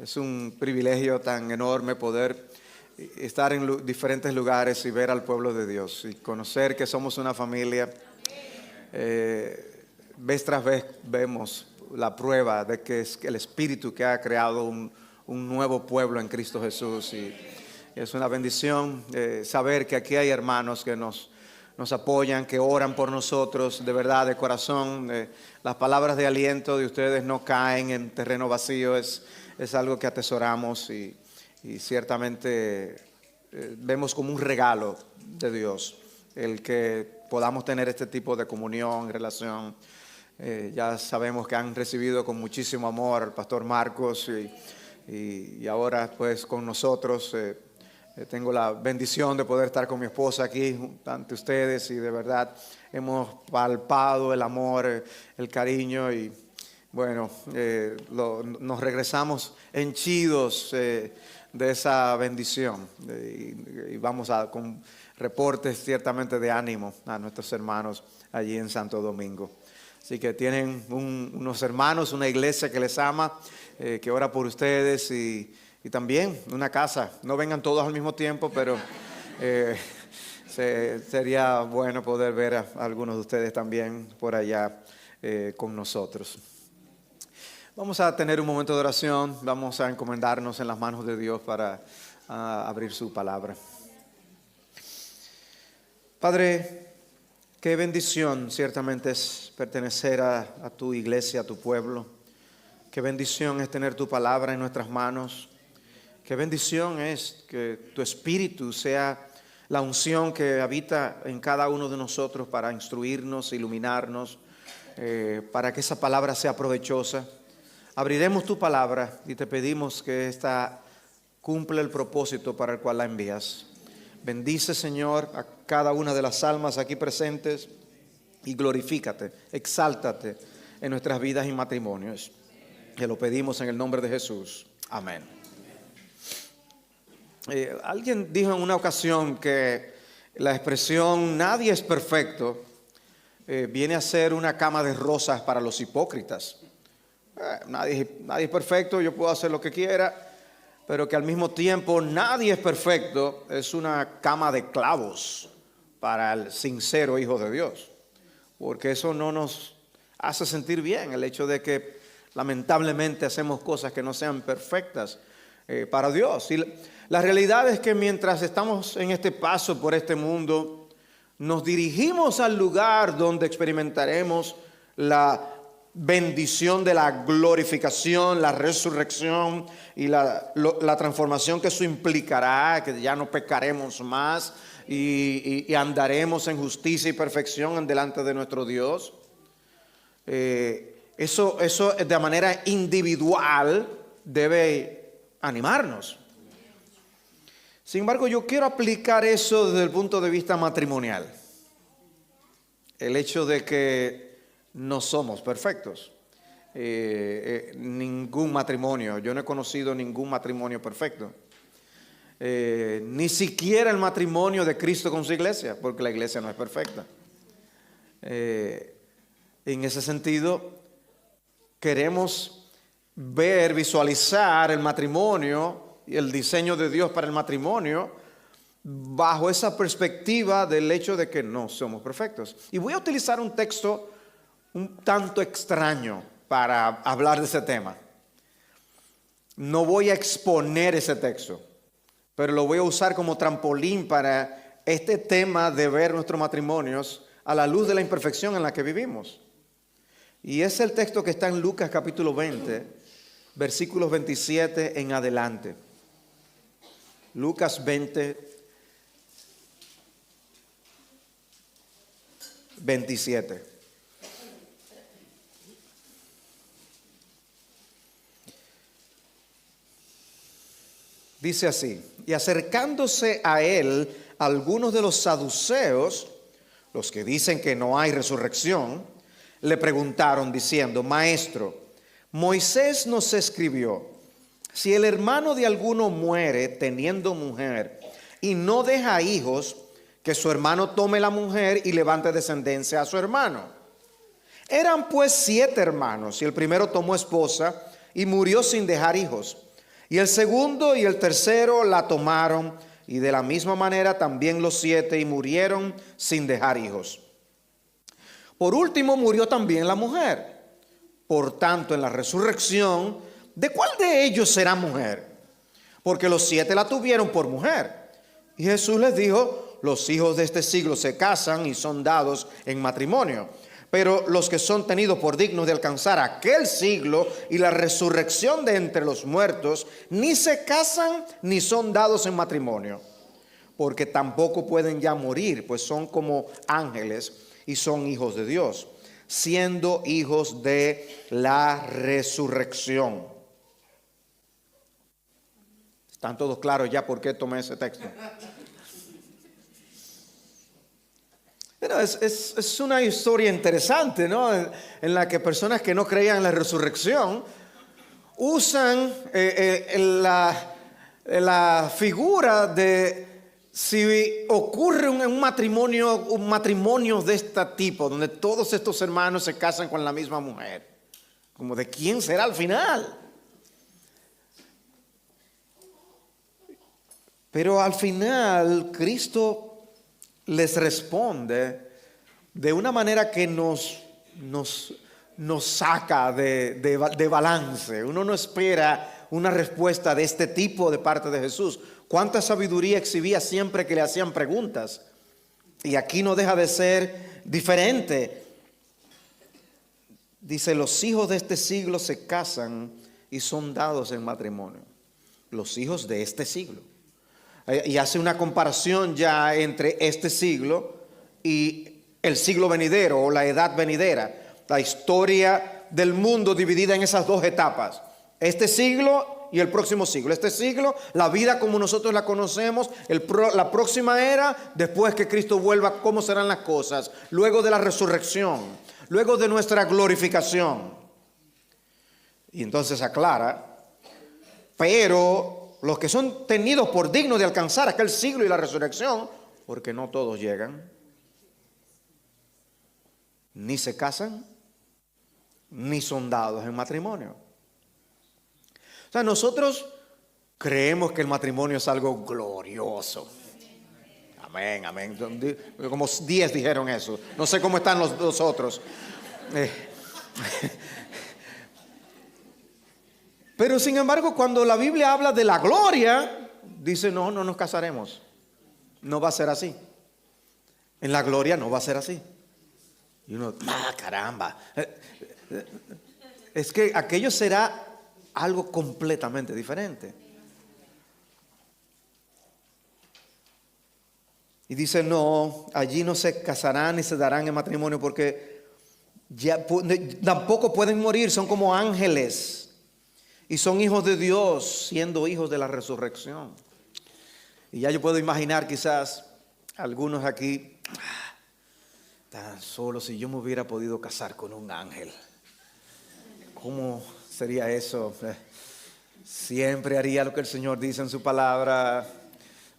Es un privilegio tan enorme poder estar en diferentes lugares y ver al pueblo de Dios y conocer que somos una familia. Vez tras vez vemos la prueba de que es el Espíritu que ha creado un nuevo pueblo en Cristo Jesús, y es una bendición saber que aquí hay hermanos que nos apoyan, que oran por nosotros de verdad, de corazón. Las palabras de aliento de ustedes no caen en terreno vacío, es algo que atesoramos y ciertamente vemos como un regalo de Dios el que podamos tener este tipo de comunión, relación. Ya sabemos que han recibido con muchísimo amor al pastor Marcos y ahora pues con nosotros. Tengo la bendición de poder estar con mi esposa aquí ante ustedes y de verdad hemos palpado el amor, el cariño y bueno, nos regresamos henchidos de esa bendición y vamos con reportes ciertamente de ánimo a nuestros hermanos allí en Santo Domingo. Así que tienen unos hermanos, una iglesia que les ama, que ora por ustedes y también una casa. No vengan todos al mismo tiempo, pero sería bueno poder ver a algunos de ustedes también por allá con nosotros. Vamos a tener un momento de oración, vamos a encomendarnos en las manos de Dios para abrir su palabra. Padre, qué bendición ciertamente es pertenecer a tu iglesia, a tu pueblo. Qué bendición es tener tu palabra en nuestras manos. Qué bendición es que tu Espíritu sea la unción que habita en cada uno de nosotros para instruirnos, iluminarnos, para que esa palabra sea provechosa. Abriremos tu palabra y te pedimos que esta cumpla el propósito para el cual la envías. Bendice, Señor, a cada una de las almas aquí presentes y glorifícate, exáltate en nuestras vidas y matrimonios. Que lo pedimos en el nombre de Jesús. Amén. Alguien dijo en una ocasión que la expresión nadie es perfecto viene a ser una cama de rosas para los hipócritas. Nadie es perfecto, yo puedo hacer lo que quiera, pero que al mismo tiempo nadie es perfecto es una cama de clavos para el sincero hijo de Dios, porque eso no nos hace sentir bien, el hecho de que lamentablemente hacemos cosas que no sean perfectas para Dios. Y la realidad es que mientras estamos en este paso por este mundo, nos dirigimos al lugar donde experimentaremos la bendición de la glorificación, la resurrección y la transformación que eso implicará, que ya no pecaremos más y andaremos en justicia y perfección delante de nuestro Dios. Eso de manera individual debe animarnos. Sin embargo, yo quiero aplicar eso desde el punto de vista matrimonial. El hecho de que no somos perfectos. Ningún matrimonio, yo no he conocido ningún matrimonio perfecto. Ni siquiera el matrimonio de Cristo con su iglesia, porque la iglesia no es perfecta. En ese sentido, queremos visualizar el matrimonio y el diseño de Dios para el matrimonio bajo esa perspectiva del hecho de que no somos perfectos. Y voy a utilizar un texto un tanto extraño para hablar de ese tema. No voy a exponer ese texto, pero lo voy a usar como trampolín para este tema de ver nuestros matrimonios a la luz de la imperfección en la que vivimos. Y es el texto que está en Lucas capítulo 20, versículos 27 en adelante. Lucas 20, 27. Dice así: y acercándose a él algunos de los saduceos, los que dicen que no hay resurrección, le preguntaron diciendo: Maestro, Moisés nos escribió, si el hermano de alguno muere teniendo mujer y no deja hijos, que su hermano tome la mujer y levante descendencia a su hermano. Eran pues 7 hermanos, y el primero tomó esposa y murió sin dejar hijos. Y el segundo y el tercero la tomaron, y de la misma manera también los 7, y murieron sin dejar hijos. Por último murió también la mujer. Por tanto, en la resurrección, ¿de cuál de ellos será mujer? Porque los 7 la tuvieron por mujer. Y Jesús les dijo: los hijos de este siglo se casan y son dados en matrimonio. Pero los que son tenidos por dignos de alcanzar aquel siglo y la resurrección de entre los muertos, ni se casan ni son dados en matrimonio, porque tampoco pueden ya morir, pues son como ángeles y son hijos de Dios, siendo hijos de la resurrección. ¿Están todos claros ya por qué tomé ese texto? Pero es una historia interesante, ¿no? En la que personas que no creían en la resurrección usan la figura de si ocurre un matrimonio de este tipo, donde todos estos hermanos se casan con la misma mujer, como de quién será al final. Pero al final Cristo les responde de una manera que nos saca de balance. Uno no espera una respuesta de este tipo de parte de Jesús. Cuánta sabiduría exhibía siempre que le hacían preguntas. Y aquí no deja de ser diferente. Dice: los hijos de este siglo se casan y son dados en matrimonio. Los hijos de este siglo. Y hace una comparación ya entre este siglo y el siglo venidero o la edad venidera. La historia del mundo dividida en esas dos etapas. Este siglo y el próximo siglo. Este siglo, la vida como nosotros la conocemos. La próxima era, después que Cristo vuelva, cómo serán las cosas. Luego de la resurrección. Luego de nuestra glorificación. Y entonces aclara: pero los que son tenidos por dignos de alcanzar aquel siglo y la resurrección, porque no todos llegan, ni se casan, ni son dados en matrimonio. O sea, nosotros creemos que el matrimonio es algo glorioso. Amén, amén. Como 10 dijeron eso. No sé cómo están los otros. Pero sin embargo, cuando la Biblia habla de la gloria, dice: no nos casaremos. No va a ser así. En la gloria no va a ser así. Y uno, caramba. Es que aquello será algo completamente diferente. Y dice: no, allí no se casarán ni se darán en matrimonio, porque ya tampoco pueden morir, son como ángeles. Y son hijos de Dios, siendo hijos de la resurrección. Y ya yo puedo imaginar quizás algunos aquí: tan solo si yo me hubiera podido casar con un ángel. ¿Cómo sería eso? Siempre haría lo que el Señor dice en su palabra.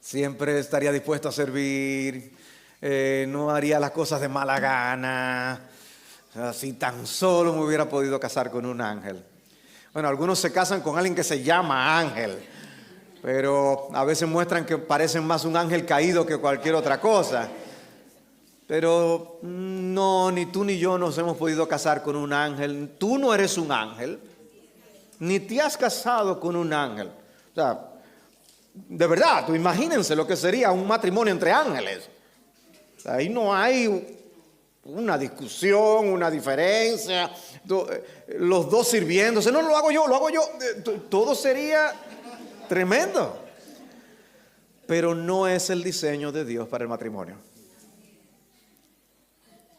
Siempre estaría dispuesto a servir. No haría las cosas de mala gana. Si tan solo me hubiera podido casar con un ángel. Bueno, algunos se casan con alguien que se llama ángel, pero a veces muestran que parecen más un ángel caído que cualquier otra cosa. Pero no, ni tú ni yo nos hemos podido casar con un ángel. Tú no eres un ángel, ni te has casado con un ángel. O sea, de verdad, tú imagínense lo que sería un matrimonio entre ángeles. Ahí no hay una discusión, una diferencia, los dos sirviéndose. No, lo hago yo. Todo sería tremendo. Pero no es el diseño de Dios para el matrimonio.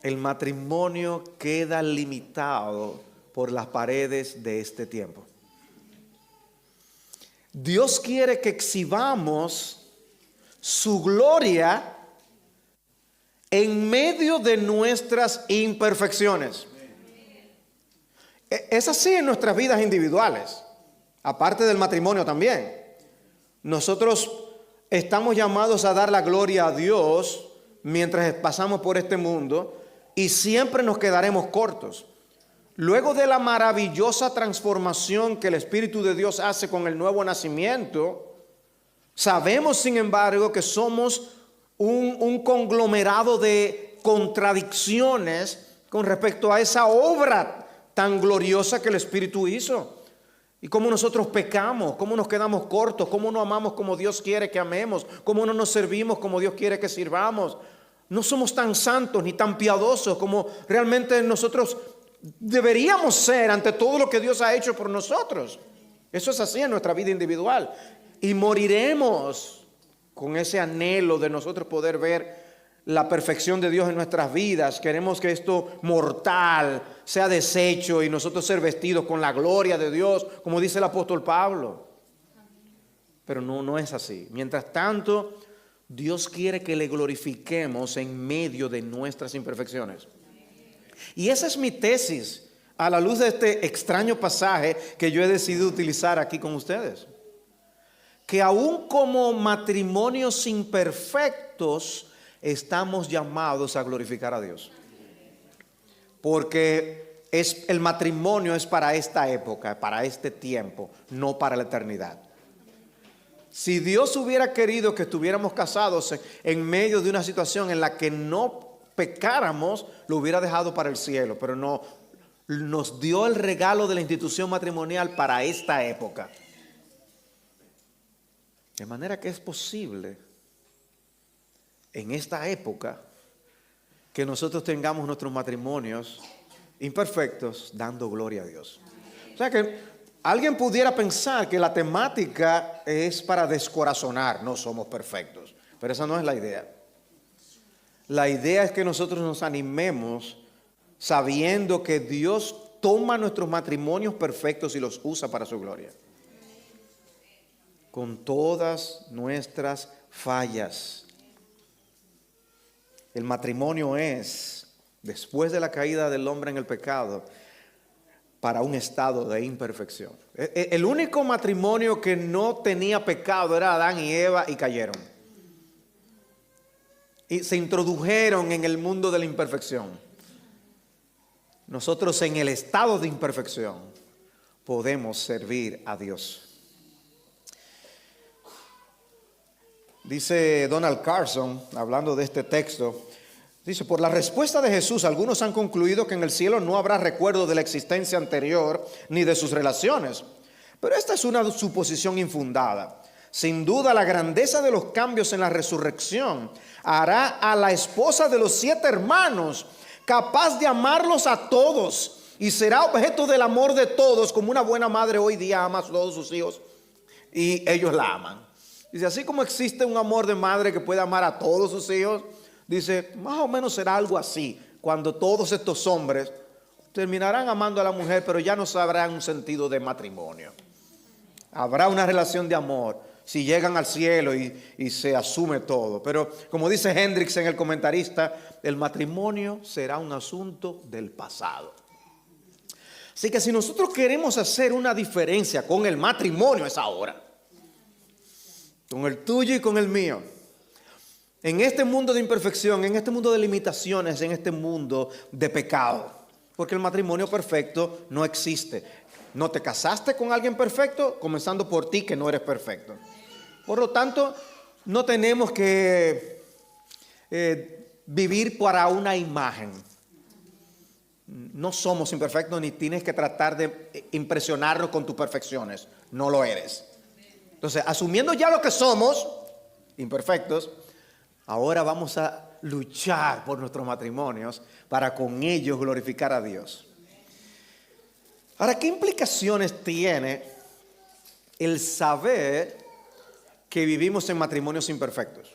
El matrimonio queda limitado por las paredes de este tiempo. Dios quiere que exhibamos su gloria en medio de nuestras imperfecciones. Es así en nuestras vidas individuales, aparte del matrimonio también. Nosotros estamos llamados a dar la gloria a Dios mientras pasamos por este mundo, y siempre nos quedaremos cortos. luego de la maravillosa transformación que el Espíritu de Dios hace con el nuevo nacimiento, sabemos, sin embargo, que somos un conglomerado de contradicciones con respecto a esa obra tan gloriosa que el Espíritu hizo. Y cómo nosotros pecamos, cómo nos quedamos cortos, cómo no amamos como Dios quiere que amemos, cómo no nos servimos como Dios quiere que sirvamos. No somos tan santos ni tan piadosos como realmente nosotros deberíamos ser ante todo lo que Dios ha hecho por nosotros. Eso es así en nuestra vida individual. Y moriremos con ese anhelo de nosotros poder ver la perfección de Dios en nuestras vidas. Queremos que esto mortal sea deshecho y nosotros ser vestidos con la gloria de Dios, como dice el apóstol Pablo. Pero no es así. Mientras tanto, Dios quiere que le glorifiquemos en medio de nuestras imperfecciones. Y esa es mi tesis a la luz de este extraño pasaje que yo he decidido utilizar aquí con ustedes. Que aún como matrimonios imperfectos, estamos llamados a glorificar a Dios. Porque el matrimonio es para esta época, para este tiempo, no para la eternidad. Si Dios hubiera querido que estuviéramos casados en medio de una situación en la que no pecáramos, lo hubiera dejado para el cielo, pero no, nos dio el regalo de la institución matrimonial para esta época. De manera que es posible en esta época que nosotros tengamos nuestros matrimonios imperfectos dando gloria a Dios. O sea que alguien pudiera pensar que la temática es para descorazonar, no somos perfectos, pero esa no es la idea. La idea es que nosotros nos animemos sabiendo que Dios toma nuestros matrimonios perfectos y los usa para su gloria. Con todas nuestras fallas. El matrimonio es, después de la caída del hombre en el pecado, para un estado de imperfección. El único matrimonio que no tenía pecado era Adán y Eva, y cayeron. Y se introdujeron en el mundo de la imperfección. Nosotros en el estado de imperfección podemos servir a Dios. Dice Donald Carson, hablando de este texto, dice: por la respuesta de Jesús, algunos han concluido que en el cielo no habrá recuerdo de la existencia anterior ni de sus relaciones. Pero esta es una suposición infundada. Sin duda, la grandeza de los cambios en la resurrección hará a la esposa de los 7 hermanos capaz de amarlos a todos y será objeto del amor de todos, como una buena madre hoy día ama a todos sus hijos y ellos la aman. Dice, así como existe un amor de madre que puede amar a todos sus hijos, dice, más o menos será algo así, cuando todos estos hombres terminarán amando a la mujer, pero ya no sabrán un sentido de matrimonio. Habrá una relación de amor si llegan al cielo y se asume todo. Pero como dice Hendricks en El Comentarista, el matrimonio será un asunto del pasado. Así que si nosotros queremos hacer una diferencia con el matrimonio, es ahora. Con el tuyo y con el mío. En este mundo de imperfección, en este mundo de limitaciones, en este mundo de pecado. Porque el matrimonio perfecto no existe. No te casaste con alguien perfecto, comenzando por ti que no eres perfecto. Por lo tanto, no tenemos que vivir para una imagen. No somos imperfectos ni tienes que tratar de impresionarnos con tus perfecciones. No lo eres. Entonces, asumiendo ya lo que somos, imperfectos, ahora vamos a luchar por nuestros matrimonios para con ellos glorificar a Dios. Ahora, ¿qué implicaciones tiene el saber que vivimos en matrimonios imperfectos?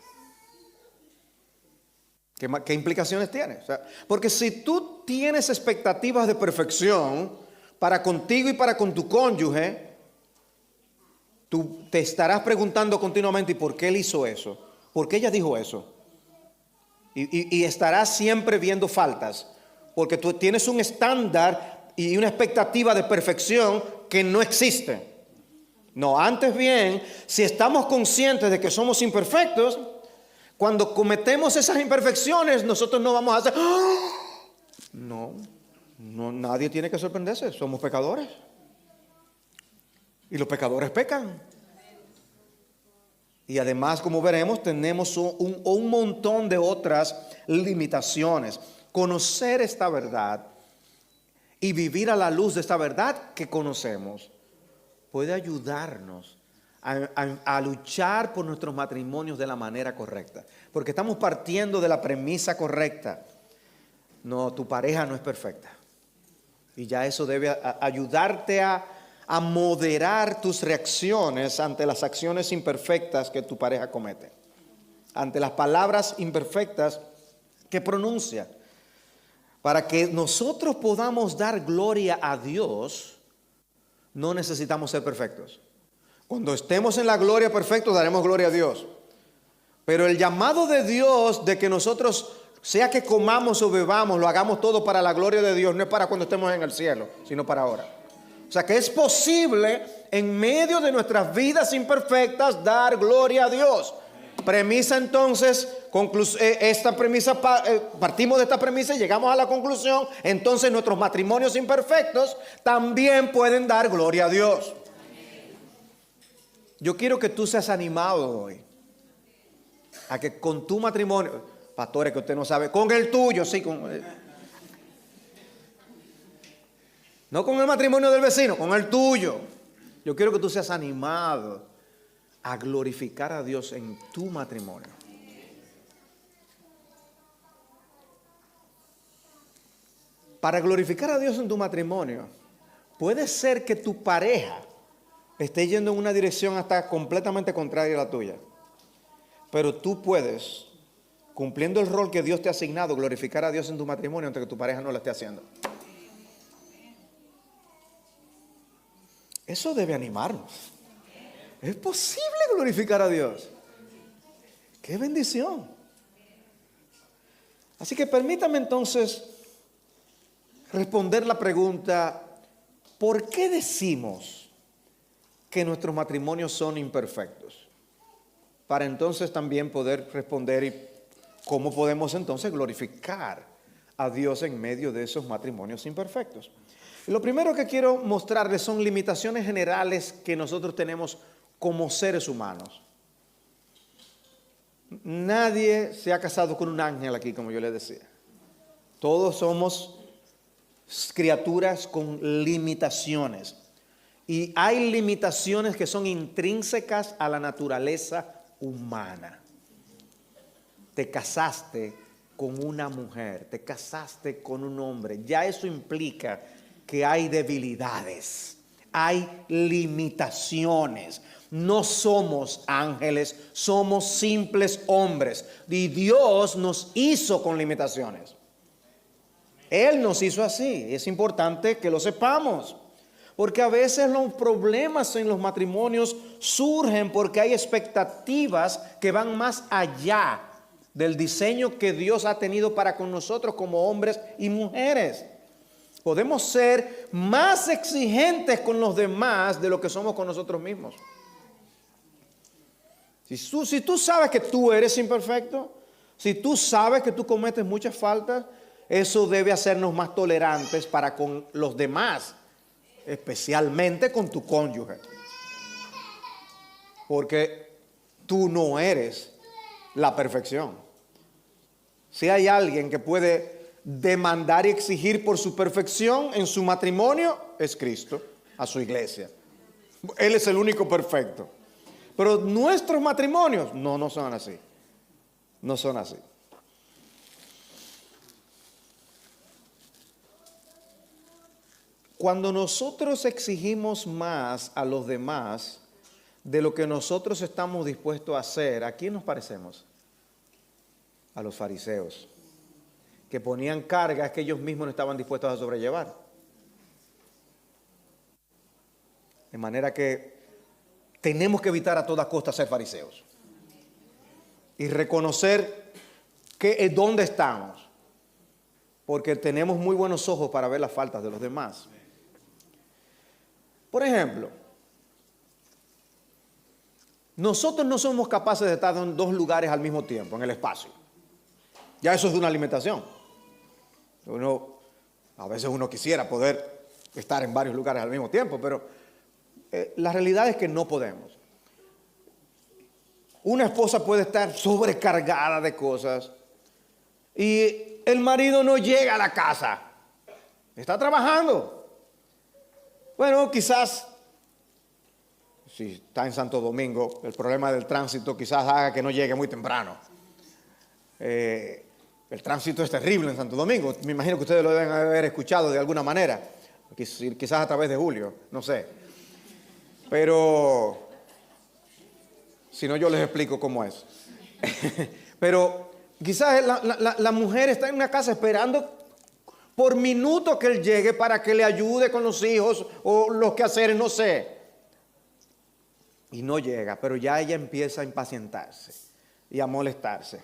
¿Qué implicaciones tiene? O sea, porque si tú tienes expectativas de perfección para contigo y para con tu cónyuge, tú te estarás preguntando continuamente, ¿y por qué él hizo eso? ¿Por qué ella dijo eso? Y estarás siempre viendo faltas, porque tú tienes un estándar y una expectativa de perfección que no existe. No, antes bien, si estamos conscientes de que somos imperfectos, cuando cometemos esas imperfecciones, nosotros no vamos a hacer, ¡oh! No, No, nadie tiene que sorprenderse, somos pecadores. Y los pecadores pecan. Y además, como veremos, tenemos un montón de otras limitaciones. Conocer esta verdad y vivir a la luz de esta verdad que conocemos puede ayudarnos a luchar por nuestros matrimonios de la manera correcta. Porque estamos partiendo de la premisa correcta. No, tu pareja no es perfecta. Y ya eso debe ayudarte a moderar tus reacciones ante las acciones imperfectas que tu pareja comete. Ante las palabras imperfectas que pronuncia. Para que nosotros podamos dar gloria a Dios, no necesitamos ser perfectos. Cuando estemos en la gloria perfecta, daremos gloria a Dios. Pero el llamado de Dios de que nosotros, sea que comamos o bebamos, lo hagamos todo para la gloria de Dios, no es para cuando estemos en el cielo, sino para ahora. O sea que es posible en medio de nuestras vidas imperfectas dar gloria a Dios. Premisa entonces, esta premisa, partimos de esta premisa y llegamos a la conclusión, entonces nuestros matrimonios imperfectos también pueden dar gloria a Dios. Yo quiero que tú seas animado hoy a que con tu matrimonio, pastores que usted no sabe, con el tuyo, sí, no con el matrimonio del vecino, con el tuyo. Yo quiero que tú seas animado a glorificar a Dios en tu matrimonio. Para glorificar a Dios en tu matrimonio, puede ser que tu pareja esté yendo en una dirección hasta completamente contraria a la tuya. Pero tú puedes, cumpliendo el rol que Dios te ha asignado, glorificar a Dios en tu matrimonio aunque tu pareja no lo esté haciendo. Eso debe animarnos. Es posible glorificar a Dios. ¡Qué bendición! Así que permítame entonces responder la pregunta, ¿por qué decimos que nuestros matrimonios son imperfectos? Para entonces también poder responder y cómo podemos entonces glorificar a Dios en medio de esos matrimonios imperfectos. Lo primero que quiero mostrarles son limitaciones generales que nosotros tenemos como seres humanos. Nadie se ha casado con un ángel aquí, como yo les decía. Todos somos criaturas con limitaciones. Y hay limitaciones que son intrínsecas a la naturaleza humana. Te casaste con una mujer, te casaste con un hombre. Ya eso implica que hay debilidades, hay limitaciones. No somos ángeles, somos simples hombres. Y Dios nos hizo con limitaciones. Él nos hizo así. Es importante que lo sepamos. Porque a veces los problemas en los matrimonios surgen porque hay expectativas que van más allá del diseño que Dios ha tenido para con nosotros como hombres y mujeres. Podemos ser más exigentes con los demás de lo que somos con nosotros mismos. Si tú sabes que tú eres imperfecto, si tú sabes que tú cometes muchas faltas, eso debe hacernos más tolerantes para con los demás, especialmente con tu cónyuge. Porque tú no eres la perfección. Si hay alguien que puede demandar y exigir por su perfección en su matrimonio, es Cristo, a su iglesia. Él es el único perfecto. Pero nuestros matrimonios no son así. No son así. Cuando nosotros exigimos más a los demás de lo que nosotros estamos dispuestos a hacer, ¿a quién nos parecemos? A los fariseos, que ponían cargas que ellos mismos no estaban dispuestos a sobrellevar. De manera que tenemos que evitar a toda costa ser fariseos y reconocer dónde estamos, porque tenemos muy buenos ojos para ver las faltas de los demás. Por ejemplo, nosotros no somos capaces de estar en dos lugares al mismo tiempo, en el espacio. Ya eso es una limitación. A veces uno quisiera poder estar en varios lugares al mismo tiempo, pero la realidad es que no podemos. Una esposa puede estar sobrecargada de cosas y el marido no llega a la casa. Está trabajando. Bueno, quizás, si está en Santo Domingo, el problema del tránsito quizás haga que no llegue muy temprano. El tránsito es terrible en Santo Domingo. Me imagino que ustedes lo deben haber escuchado de alguna manera. Quizás a través de Julio, no sé. Pero, si no, yo les explico cómo es. Pero quizás la mujer está en una casa esperando por minutos que él llegue para que le ayude con los hijos o los quehaceres, no sé. Y no llega, pero ya ella empieza a impacientarse y a molestarse.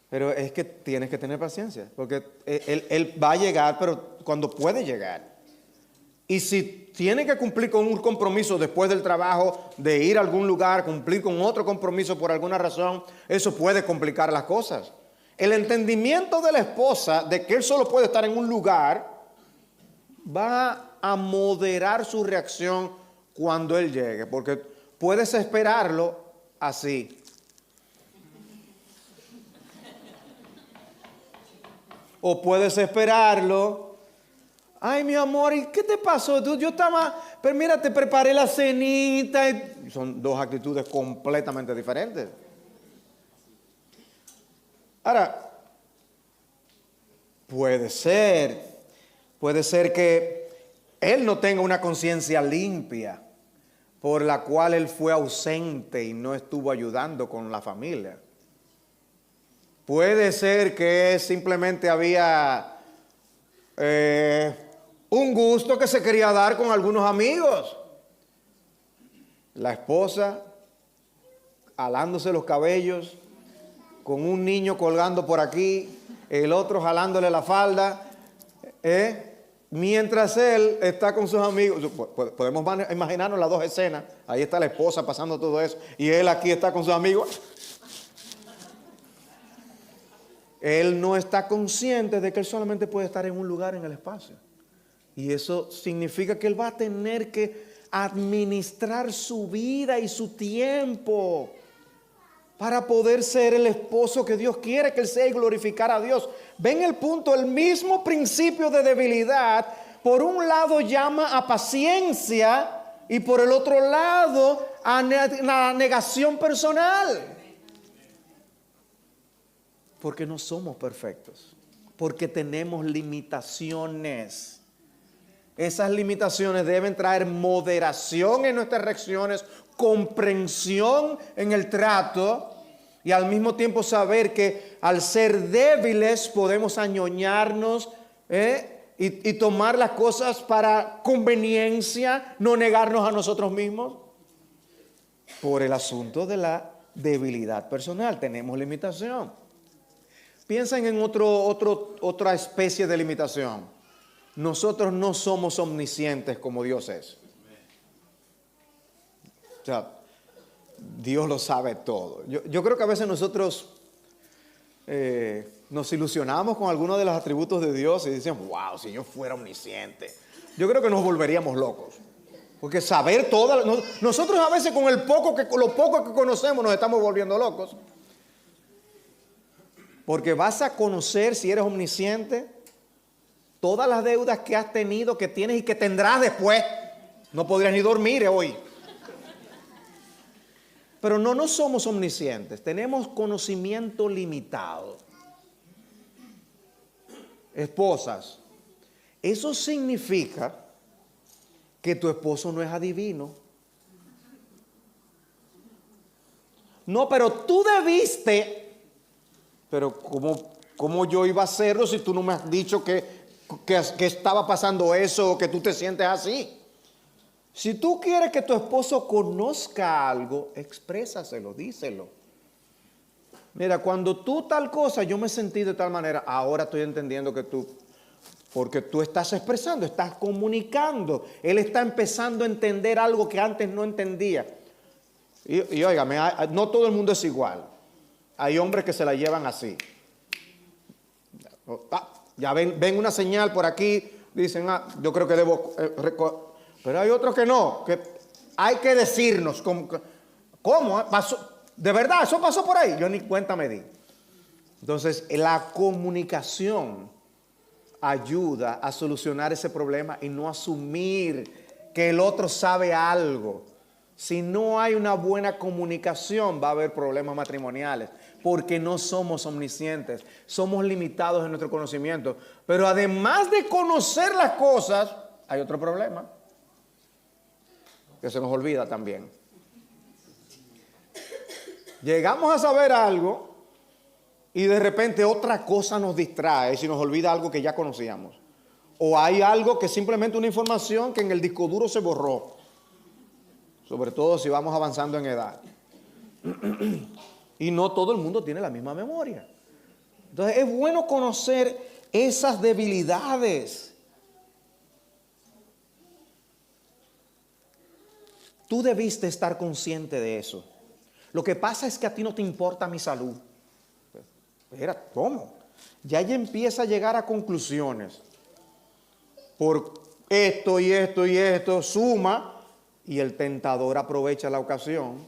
Pero es que tienes que tener paciencia, porque él va a llegar, pero cuando puede llegar. Y si tiene que cumplir con un compromiso después del trabajo, de ir a algún lugar, cumplir con otro compromiso por alguna razón, eso puede complicar las cosas. El entendimiento de la esposa de que él solo puede estar en un lugar va a moderar su reacción cuando él llegue, porque puedes esperarlo así. O puedes esperarlo. Ay, mi amor, ¿y qué te pasó? Yo estaba, pero mira, te preparé la cenita. Son dos actitudes completamente diferentes. Ahora, puede ser que él no tenga una conciencia limpia por la cual él fue ausente y no estuvo ayudando con la familia. Puede ser que simplemente había un gusto que se quería dar con algunos amigos. La esposa alándose los cabellos, con un niño colgando por aquí, el otro jalándole la falda, mientras él está con sus amigos. Podemos imaginarnos las dos escenas. Ahí está la esposa pasando todo eso y él aquí está con sus amigos. Él no está consciente de que él solamente puede estar en un lugar en el espacio. Y eso significa que él va a tener que administrar su vida y su tiempo para poder ser el esposo que Dios quiere que él sea y glorificar a Dios. Ven el punto, el mismo principio de debilidad, por un lado llama a paciencia y por el otro lado a la negación personal. Porque no somos perfectos, porque tenemos limitaciones. Esas limitaciones deben traer moderación en nuestras reacciones, comprensión en el trato y al mismo tiempo saber que al ser débiles podemos añoñarnos y tomar las cosas para conveniencia, no negarnos a nosotros mismos. Por el asunto de la debilidad personal, tenemos limitación. Piensen en otra especie de limitación. Nosotros no somos omniscientes como Dios es. O sea, Dios lo sabe todo. Yo creo que a veces nosotros nos ilusionamos con algunos de los atributos de Dios y decimos, wow, si yo fuera omnisciente. Yo creo que nos volveríamos locos. Porque saber todo, nosotros a veces con lo poco que conocemos nos estamos volviendo locos. Porque vas a conocer, si eres omnisciente, todas las deudas que has tenido, que tienes y que tendrás después. No podrías ni dormir hoy. Pero no somos omniscientes, tenemos conocimiento limitado. Esposas, eso significa que tu esposo no es adivino. No, pero tú debiste. Pero ¿cómo yo iba a hacerlo si tú no me has dicho que estaba pasando eso o que tú te sientes así? Si tú quieres que tu esposo conozca algo, exprésaselo, díselo. Mira, cuando tú tal cosa, yo me sentí de tal manera, ahora estoy entendiendo que tú, porque tú estás expresando, estás comunicando. Él está empezando a entender algo que antes no entendía. Y óigame, no todo el mundo es igual. Hay hombres que se la llevan así. Ya ven una señal por aquí, dicen, yo creo que debo pero hay otros que no, que hay que decirnos cómo pasó, de verdad, eso pasó por ahí, yo ni cuenta me di. Entonces, la comunicación ayuda a solucionar ese problema y no asumir que el otro sabe algo. Si no hay una buena comunicación, va a haber problemas matrimoniales, porque no somos omniscientes, somos limitados en nuestro conocimiento. Pero además de conocer las cosas, hay otro problema, que se nos olvida también. Llegamos a saber algo y de repente otra cosa nos distrae si nos olvida algo que ya conocíamos. O hay algo que simplemente una información que en el disco duro se borró. Sobre todo si vamos avanzando en edad. Y no todo el mundo tiene la misma memoria. Entonces es bueno conocer esas debilidades. Tú debiste estar consciente de eso. Lo que pasa es que a ti no te importa mi salud. Espera, ¿cómo? Ya ella empieza a llegar a conclusiones. Por esto y esto y esto, suma, y el tentador aprovecha la ocasión.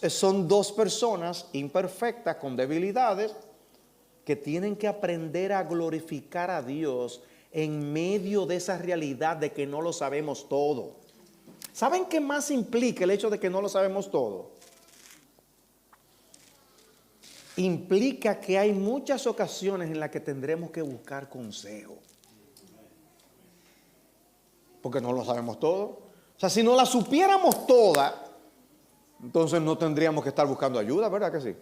Son dos personas imperfectas con debilidades que tienen que aprender a glorificar a Dios en medio de esa realidad de que no lo sabemos todo. ¿Saben qué más implica el hecho de que no lo sabemos todo? Implica que hay muchas ocasiones en las que tendremos que buscar consejo. Porque no lo sabemos todo. O sea, si no la supiéramos toda, entonces no tendríamos que estar buscando ayuda, ¿verdad que sí?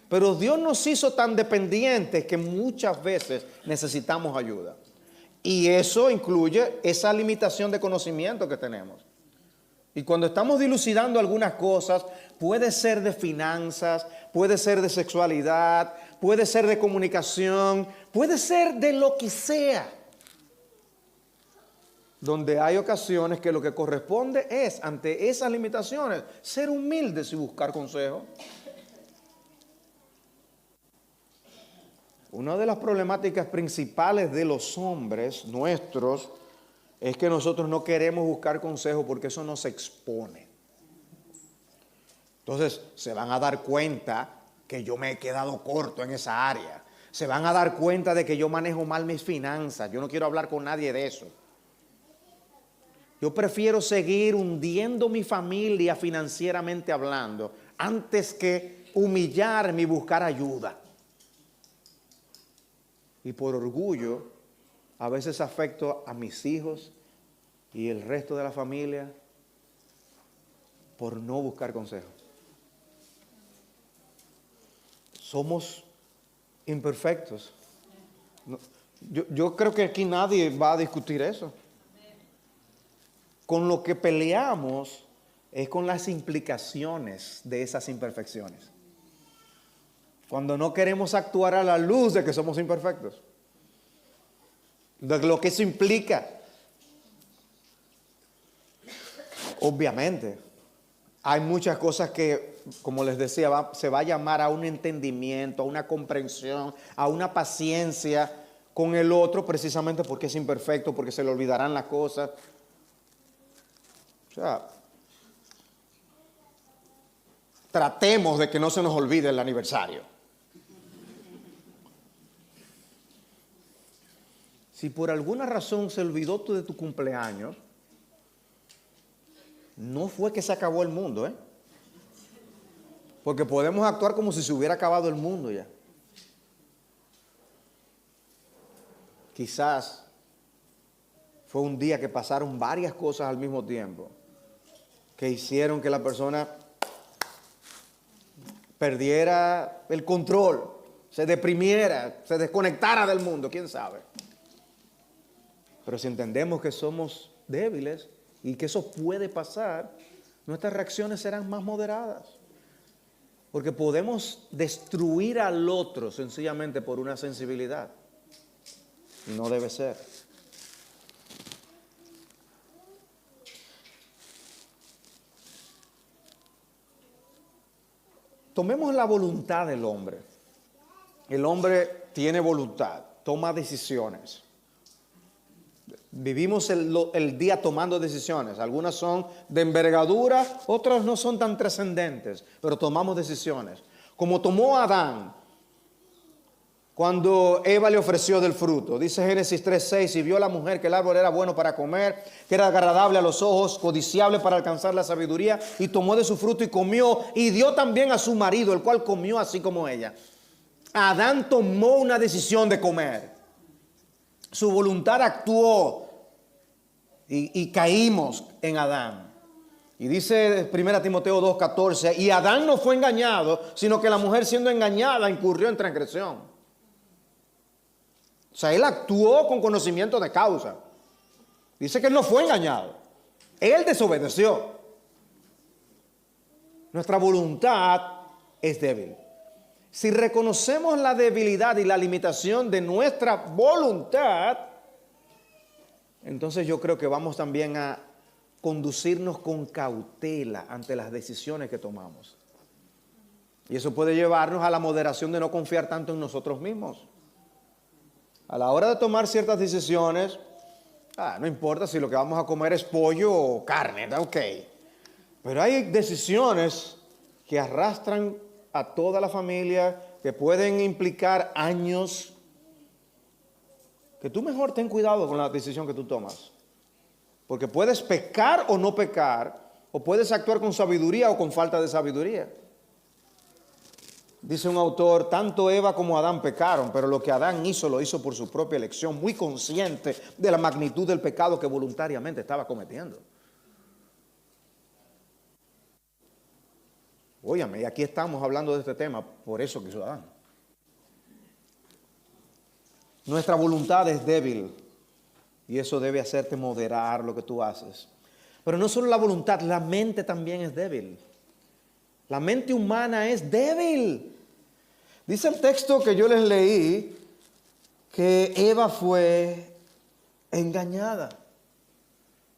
Pero Dios nos hizo tan dependientes que muchas veces necesitamos ayuda. Y eso incluye esa limitación de conocimiento que tenemos. Y cuando estamos dilucidando algunas cosas, puede ser de finanzas, puede ser de sexualidad, puede ser de comunicación, puede ser de lo que sea. Donde hay ocasiones que lo que corresponde es, ante esas limitaciones, ser humildes y buscar consejo. Una de las problemáticas principales de los hombres nuestros es que nosotros no queremos buscar consejo porque eso nos expone. Entonces se van a dar cuenta que yo me he quedado corto en esa área. Se van a dar cuenta de que yo manejo mal mis finanzas. Yo no quiero hablar con nadie de eso. Yo prefiero seguir hundiendo mi familia financieramente hablando antes que humillarme y buscar ayuda. Y por orgullo, a veces afecto a mis hijos y el resto de la familia por no buscar consejo. Somos imperfectos. Yo creo que aquí nadie va a discutir eso. Con lo que peleamos es con las implicaciones de esas imperfecciones. Cuando no queremos actuar a la luz de que somos imperfectos. De lo que eso implica. Obviamente, hay muchas cosas que, como les decía, se va a llamar a un entendimiento, a una comprensión, a una paciencia con el otro, precisamente porque es imperfecto, porque se le olvidarán las cosas. O sea, tratemos de que no se nos olvide el aniversario. Si por alguna razón se olvidó de tu cumpleaños, no fue que se acabó el mundo, ¿eh? Porque podemos actuar como si se hubiera acabado el mundo ya. Quizás fue un día que pasaron varias cosas al mismo tiempo que hicieron que la persona perdiera el control, se deprimiera, se desconectara del mundo, quién sabe. Pero si entendemos que somos débiles y que eso puede pasar, nuestras reacciones serán más moderadas. Porque podemos destruir al otro sencillamente por una sensibilidad. Y no debe ser. Tomemos la voluntad del hombre. el hombre tiene voluntad, toma decisiones. Vivimos el día tomando decisiones. Algunas son de envergadura, otras no son tan trascendentes, pero tomamos decisiones. Como tomó Adán cuando Eva le ofreció del fruto. Dice Génesis 3:6, y vio la mujer que el árbol era bueno para comer, que era agradable a los ojos, codiciable para alcanzar la sabiduría, y tomó de su fruto y comió, y dio también a su marido, el cual comió así como ella. Adán tomó una decisión de comer. Su voluntad actuó y caímos en Adán. Y dice 1 Timoteo 2:14, y Adán no fue engañado, sino que la mujer siendo engañada incurrió en transgresión. O sea, él actuó con conocimiento de causa. Dice que él no fue engañado. Él desobedeció. Nuestra voluntad es débil. Si reconocemos la debilidad y la limitación de nuestra voluntad, entonces yo creo que vamos también a conducirnos con cautela ante las decisiones que tomamos. Y eso puede llevarnos a la moderación de no confiar tanto en nosotros mismos. A la hora de tomar ciertas decisiones, no importa si lo que vamos a comer es pollo o carne, ok. Pero hay decisiones que arrastran a toda la familia, que pueden implicar años, que tú mejor ten cuidado con la decisión que tú tomas. Porque puedes pecar o no pecar, o puedes actuar con sabiduría o con falta de sabiduría. Dice un autor, tanto Eva como Adán pecaron, pero lo que Adán hizo, lo hizo por su propia elección, muy consciente de la magnitud del pecado que voluntariamente estaba cometiendo. Óyame, y aquí estamos hablando de este tema, por eso que hizo Adán. Nuestra voluntad es débil y eso debe hacerte moderar lo que tú haces. Pero no solo la voluntad, la mente también es débil. La mente humana es débil. Dice el texto que yo les leí que Eva fue engañada.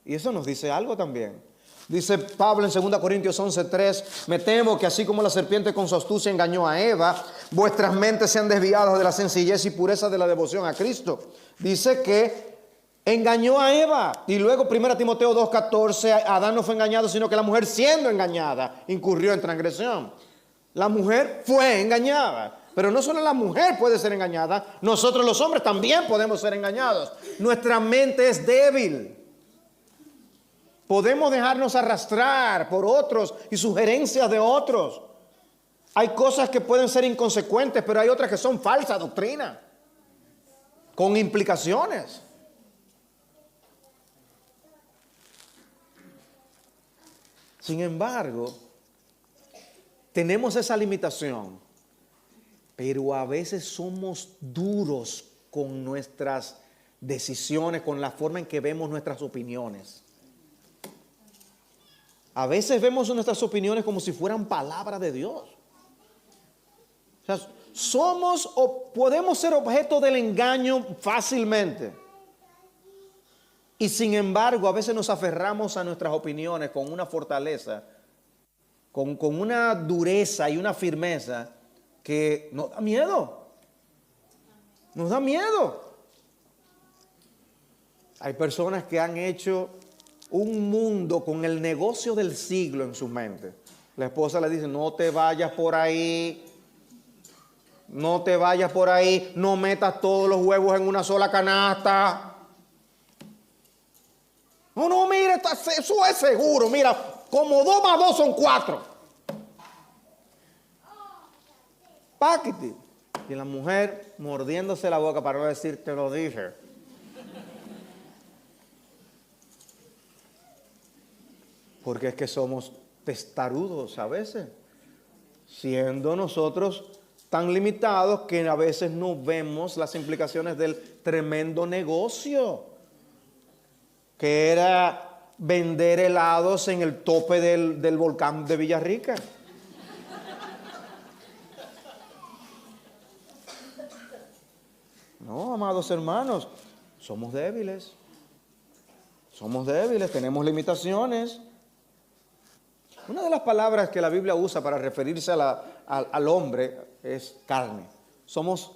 Y eso nos dice algo también. Dice Pablo en 2 Corintios 11:3, me temo que así como la serpiente con su astucia engañó a Eva, vuestras mentes sean desviadas de la sencillez y pureza de la devoción a Cristo. Dice que engañó a Eva. Y luego 1 Timoteo 2:14, Adán no fue engañado, sino que la mujer siendo engañada incurrió en transgresión. La mujer fue engañada. Pero no solo la mujer puede ser engañada, nosotros los hombres también podemos ser engañados. Nuestra mente es débil. Podemos dejarnos arrastrar por otros y sugerencias de otros. Hay cosas que pueden ser inconsecuentes, pero hay otras que son falsa doctrina, con implicaciones. Sin embargo, tenemos esa limitación, pero a veces somos duros con nuestras decisiones, con la forma en que vemos nuestras opiniones. A veces vemos nuestras opiniones como si fueran palabra de Dios. O sea, somos o podemos ser objeto del engaño fácilmente. Y sin embargo, a veces nos aferramos a nuestras opiniones con una fortaleza, con una dureza y una firmeza que nos da miedo. Nos da miedo. Hay personas que han hecho un mundo con el negocio del siglo en su mente. La esposa le dice, no te vayas por ahí, no te vayas por ahí, no metas todos los huevos en una sola canasta. No, mira, eso es seguro, mira, como 2 más 2 son 4. Paquete. Y la mujer mordiéndose la boca para no decir, te lo dije. Porque es que somos testarudos a veces, siendo nosotros tan limitados que a veces no vemos las implicaciones del tremendo negocio, que era vender helados en el tope del volcán de Villarrica. No, amados hermanos, somos débiles, tenemos limitaciones. Una de las palabras que la Biblia usa para referirse al hombre es carne. somos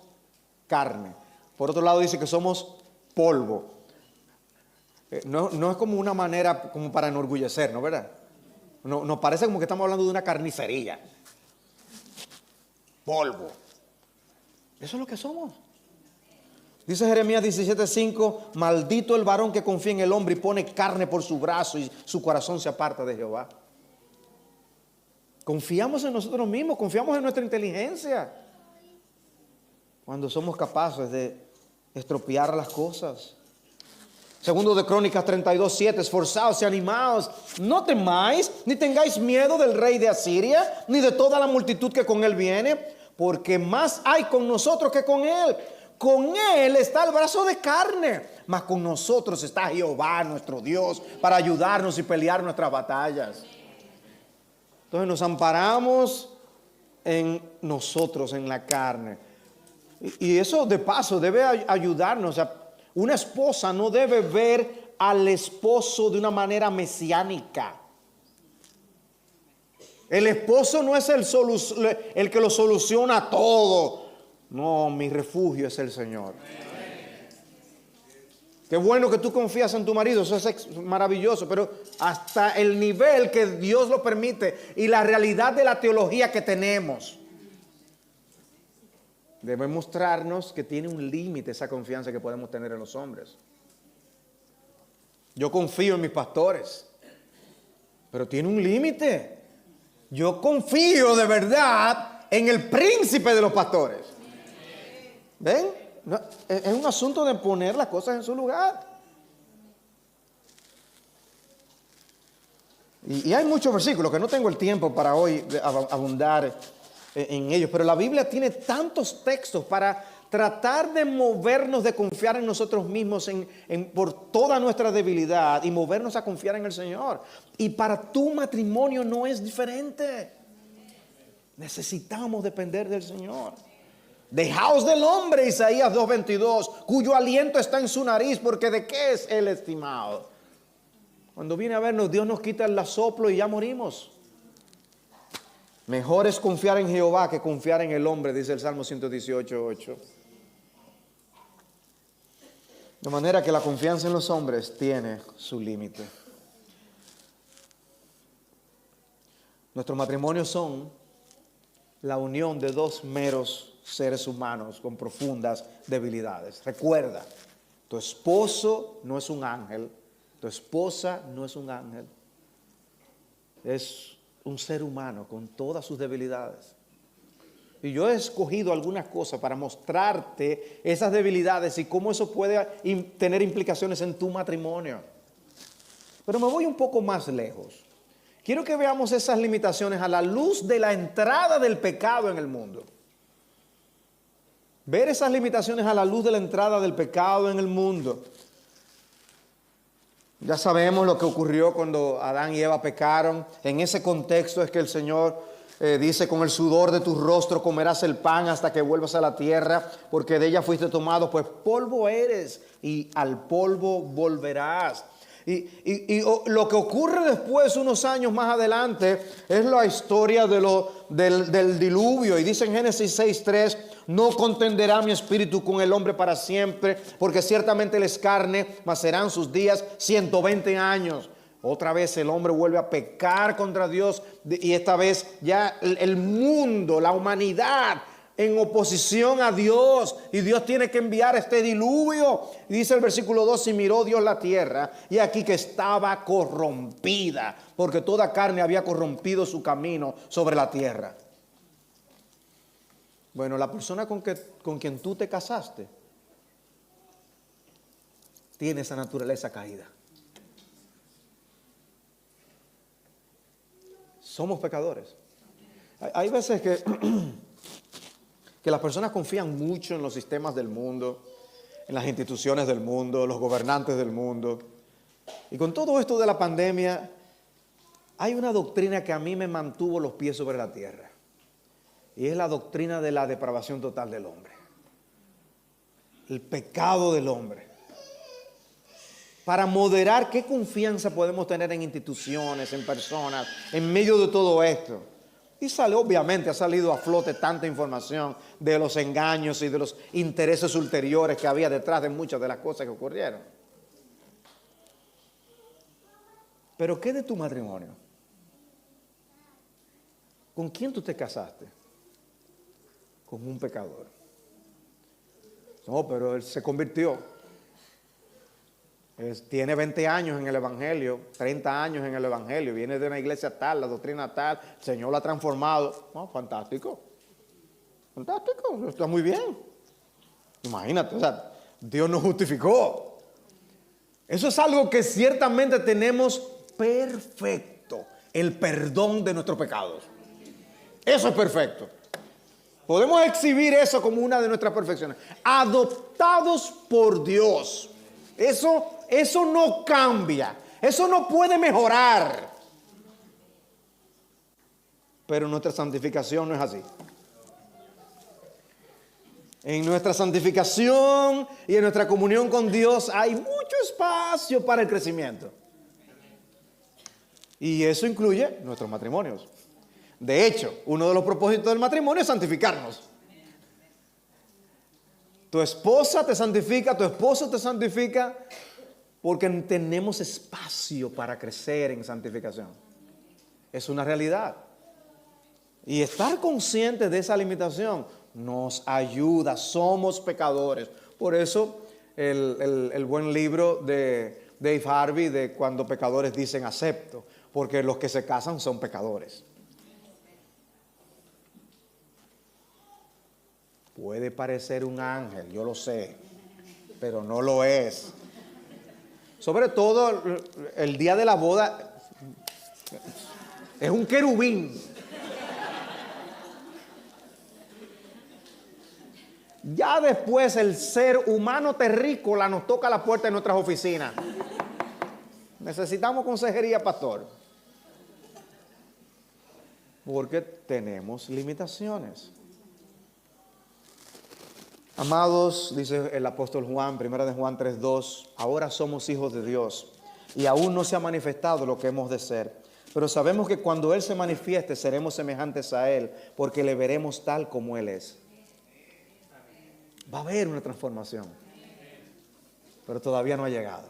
carne. Por otro lado dice que somos polvo. No es como una manera como para enorgullecer, ¿no? ¿Verdad? No, nos parece como que estamos hablando de una carnicería. Polvo. Eso es lo que somos. Dice Jeremías 17:5, maldito el varón que confía en el hombre y pone carne por su brazo y su corazón se aparta de Jehová. Confiamos en nosotros mismos, confiamos en nuestra inteligencia, cuando somos capaces de estropear las cosas. Segundo de Crónicas 32:7, esforzaos y animaos, no temáis, ni tengáis miedo del rey de Asiria, ni de toda la multitud que con él viene, porque más hay con nosotros que con él. Con él está el brazo de carne, mas con nosotros está Jehová nuestro Dios para ayudarnos y pelear nuestras batallas. Entonces nos amparamos en nosotros, en la carne. Y eso de paso debe ayudarnos. Una esposa no debe ver al esposo de una manera mesiánica. El esposo no es el que lo soluciona todo. No, mi refugio es el Señor. Qué bueno que tú confías en tu marido, eso es maravilloso, pero hasta el nivel que Dios lo permite y la realidad de la teología que tenemos debe mostrarnos que tiene un límite esa confianza que podemos tener en los hombres. Yo confío en mis pastores, pero tiene un límite. Yo confío de verdad en el príncipe de los pastores. ¿Ven? No, es un asunto de poner las cosas en su lugar. Y hay muchos versículos que no tengo el tiempo para hoy abundar en ellos, pero la Biblia tiene tantos textos para tratar de movernos, de confiar en nosotros mismos por toda nuestra debilidad y movernos a confiar en el Señor. Y para tu matrimonio no es diferente. Necesitamos depender del Señor. Dejaos del hombre, Isaías 2:22, cuyo aliento está en su nariz, porque ¿de qué es él estimado? Cuando viene a vernos, Dios nos quita el soplo y ya morimos. Mejor es confiar en Jehová que confiar en el hombre, dice el Salmo 118:8. De manera que la confianza en los hombres tiene su límite. Nuestros matrimonios son la unión de dos meros seres humanos con profundas debilidades. Recuerda, tu esposo no es un ángel, tu esposa no es un ángel, es un ser humano con todas sus debilidades. Y yo he escogido algunas cosas para mostrarte esas debilidades y cómo eso puede tener implicaciones en tu matrimonio. Pero me voy un poco más lejos. Quiero que veamos esas limitaciones a la luz de la entrada del pecado en el mundo. Ver esas limitaciones a la luz de la entrada del pecado en el mundo. Ya sabemos lo que ocurrió cuando Adán y Eva pecaron. En ese contexto es que el Señor dice, con el sudor de tu rostro comerás el pan hasta que vuelvas a la tierra, porque de ella fuiste tomado, pues polvo eres y al polvo volverás. Y lo que ocurre después, unos años más adelante, es la historia del diluvio. Y dice en Génesis 6:3, no contenderá mi espíritu con el hombre para siempre, porque ciertamente él es carne, mas serán sus días 120 años. Otra vez el hombre vuelve a pecar contra Dios, y esta vez ya el mundo, la humanidad, en oposición a Dios, y Dios tiene que enviar este diluvio. Y dice el versículo 2, y miró Dios la tierra, y aquí que estaba corrompida, porque toda carne había corrompido su camino sobre la tierra. Bueno, la persona con quien tú te casaste tiene esa naturaleza caída. Somos pecadores. Hay veces que las personas confían mucho en los sistemas del mundo, en las instituciones del mundo, los gobernantes del mundo. Y con todo esto de la pandemia, hay una doctrina que a mí me mantuvo los pies sobre la tierra. Y es la doctrina de la depravación total del hombre. El pecado del hombre. Para moderar, ¿qué confianza podemos tener en instituciones, en personas, en medio de todo esto? Y sale, obviamente, ha salido a flote tanta información de los engaños y de los intereses ulteriores que había detrás de muchas de las cosas que ocurrieron. Pero ¿qué de tu matrimonio? ¿Con quién tú te casaste? Con un pecador. No, pero él se convirtió. Tiene 20 años en el Evangelio, 30 años en el Evangelio, viene de una iglesia tal, la doctrina tal, el Señor lo ha transformado. No, fantástico. Fantástico, está muy bien. Imagínate, o sea, Dios nos justificó. Eso es algo que ciertamente tenemos perfecto, el perdón de nuestros pecados. Eso es perfecto. Podemos exhibir eso como una de nuestras perfecciones. Adoptados por Dios. Eso no cambia. Eso no puede mejorar. Pero nuestra santificación no es así. En nuestra santificación y en nuestra comunión con Dios hay mucho espacio para el crecimiento. Y eso incluye nuestros matrimonios. De hecho, uno de los propósitos del matrimonio es santificarnos. Tu esposa te santifica, tu esposo te santifica, porque tenemos espacio para crecer en santificación. Es una realidad. Y estar conscientes de esa limitación nos ayuda. Somos pecadores. Por eso el buen libro de Dave Harvey de Cuando pecadores dicen acepto, porque los que se casan son pecadores. Puede parecer un ángel, yo lo sé, pero no lo es. Sobre todo el día de la boda es un querubín. Ya después el ser humano terrícola nos toca la puerta de nuestras oficinas. Necesitamos consejería, pastor. Porque tenemos limitaciones. Amados, dice el apóstol Juan, 1 de Juan 3:2, ahora somos hijos de Dios y aún no se ha manifestado lo que hemos de ser. Pero sabemos que cuando Él se manifieste seremos semejantes a Él, porque le veremos tal como Él es. Va a haber una transformación, pero todavía no ha llegado.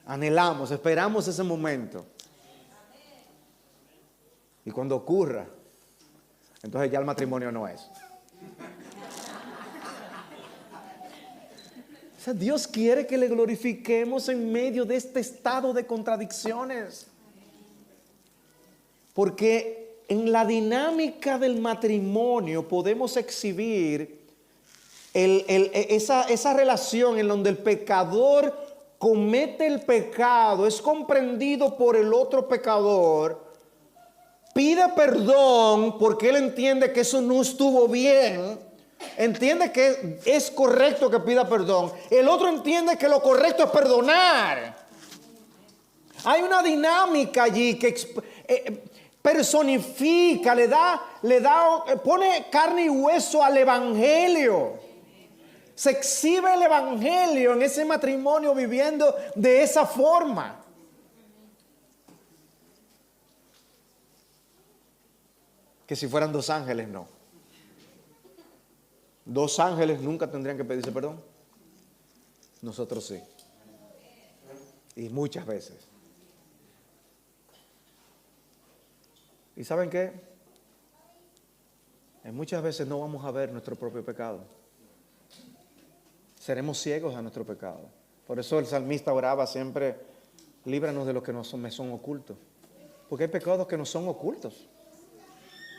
Anhelamos, esperamos ese momento. Y cuando ocurra, entonces ya el matrimonio no es. O sea, Dios quiere que le glorifiquemos en medio de este estado de contradicciones. Porque en la dinámica del matrimonio podemos exhibir esa relación en donde el pecador comete el pecado, es comprendido por el otro pecador, pide perdón porque él entiende que eso no estuvo bien, entiende que es correcto que pida perdón, el otro entiende que lo correcto es perdonar. Hay una dinámica allí que personifica, pone carne y hueso al evangelio. Se exhibe el evangelio en ese matrimonio viviendo de esa forma. Que si fueran dos ángeles, no. Dos ángeles nunca tendrían que pedirse perdón. Nosotros sí. Y muchas veces. ¿Y saben qué? Muchas veces no vamos a ver nuestro propio pecado. Seremos ciegos a nuestro pecado. Por eso el salmista oraba siempre, líbranos de los que me son ocultos. Porque hay pecados que no son ocultos.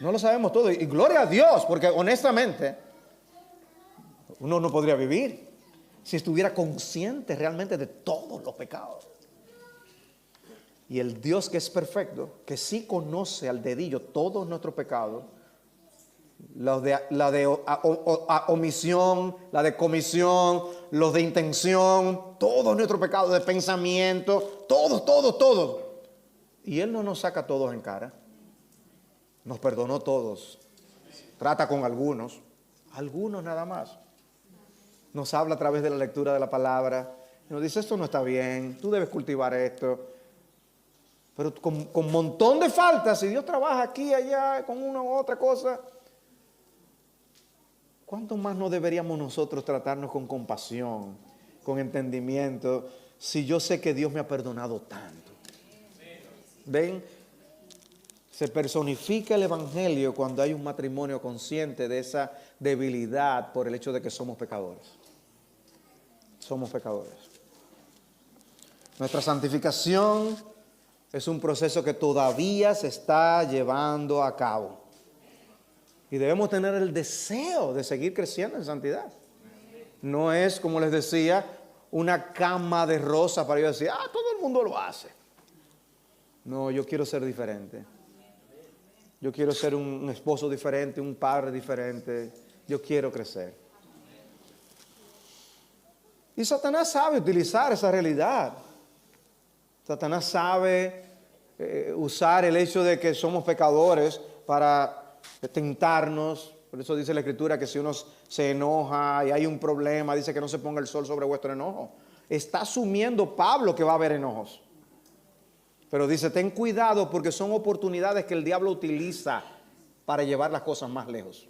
No lo sabemos todo. Y gloria a Dios, porque honestamente, uno no podría vivir si estuviera consciente realmente de todos los pecados. Y el Dios que es perfecto, que sí conoce al dedillo todos nuestros pecados, la de omisión, la de comisión, los de intención, todos nuestros pecados de pensamiento, todos. Y Él no nos saca a todos en cara. Nos perdonó todos. Trata con algunos nada más. Nos habla a través de la lectura de la palabra. Nos dice, esto no está bien, tú debes cultivar esto. pero con un montón de faltas, y Dios trabaja aquí, allá, con una u otra cosa. ¿Cuánto más no deberíamos nosotros tratarnos con compasión, con entendimiento, si yo sé que Dios me ha perdonado tanto? ¿Ven? Se personifica el Evangelio cuando hay un matrimonio consciente de esa debilidad por el hecho de que somos pecadores. Somos pecadores. Nuestra santificación es un proceso que todavía se está llevando a cabo. Y debemos tener el deseo de seguir creciendo en santidad. No es, como les decía, una cama de rosas para yo decir, todo el mundo lo hace. No, yo quiero ser diferente. Yo quiero ser un esposo diferente, un padre diferente. Yo quiero crecer. Y Satanás sabe utilizar esa realidad. Satanás sabe usar el hecho de que somos pecadores para tentarnos. Por eso dice la Escritura que si uno se enoja y hay un problema, dice que no se ponga el sol sobre vuestro enojo. Está asumiendo Pablo que va a haber enojos. Pero dice, ten cuidado porque son oportunidades que el diablo utiliza para llevar las cosas más lejos.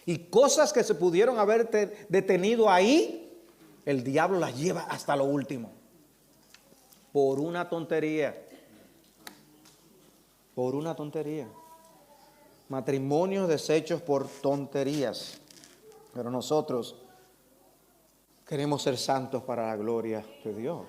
Y cosas que se pudieron haber detenido ahí, el diablo las lleva hasta lo último. Por una tontería. Por una tontería. Matrimonios deshechos por tonterías. Pero nosotros queremos ser santos para la gloria de Dios.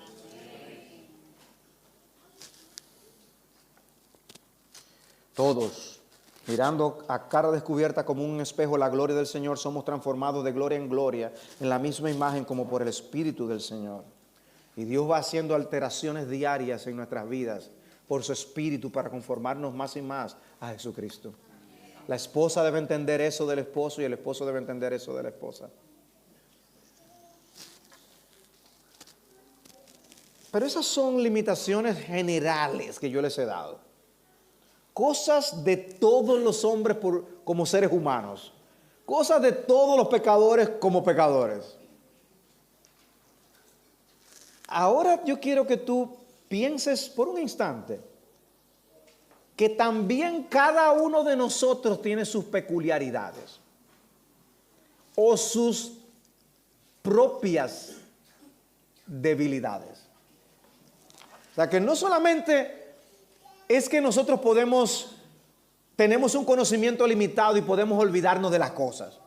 Todos, mirando a cara descubierta como un espejo la gloria del Señor, somos transformados de gloria en gloria en la misma imagen como por el Espíritu del Señor. Y Dios va haciendo alteraciones diarias en nuestras vidas por su Espíritu para conformarnos más y más a Jesucristo. La esposa debe entender eso del esposo y el esposo debe entender eso de la esposa. Pero esas son limitaciones generales que yo les he dado. Cosas de todos los hombres como seres humanos. Cosas de todos los pecadores como pecadores. Ahora yo quiero que tú pienses por un instante que también cada uno de nosotros tiene sus peculiaridades o sus propias debilidades. O sea, que no solamente es que nosotros tenemos un conocimiento limitado y podemos olvidarnos de las cosas.